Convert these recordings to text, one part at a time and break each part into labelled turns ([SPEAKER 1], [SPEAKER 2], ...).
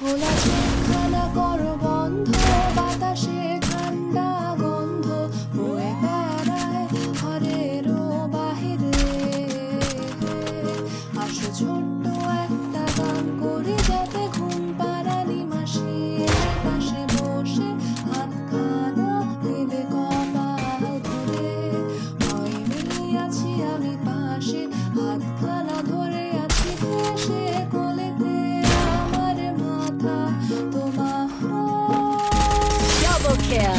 [SPEAKER 1] খোলা চোখখানা করো বন্ধ, বাতাসে ঠান্ডা গন্ধ বয়ে বেড়ায় ঘরেরও বাহিরে। আসো ছোট্ট একটা গান করি যাতে ঘুম পাড়ানি মাসি পাশে বসে হাতখানা দেবে কপাল ধরে। হয়নি আছি আমি পাশে, হাতখানা ধরে আছি ভেসে কোলেতে আমার মাথা তোমার।
[SPEAKER 2] Double kill.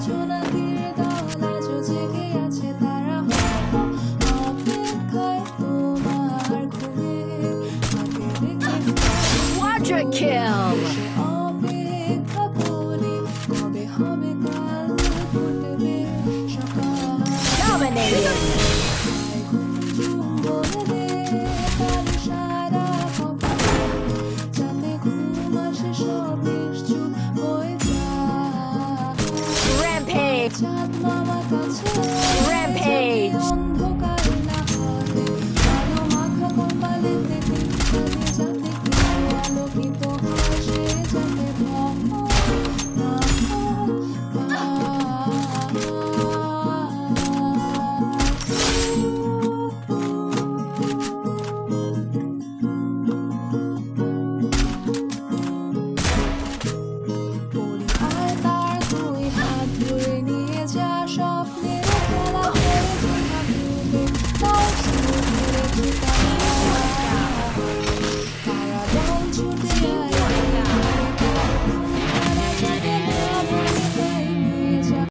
[SPEAKER 1] জোনাকির দল আজও জেগে আছে, তারা হয়তো অপেক্ষায় তোমার ঘুমে। হাতে রেখে
[SPEAKER 2] Quadra kill.
[SPEAKER 1] অপেক্ষা করি কবে হবে কাল ফুটবে সকাল।
[SPEAKER 2] Dominated.
[SPEAKER 1] ঘুম বলে দে তার সারা কপালে, যাতে ঘুম আসে সব নিশ্চুপ হয়ে যায়।
[SPEAKER 2] Rampage.
[SPEAKER 1] চাঁদ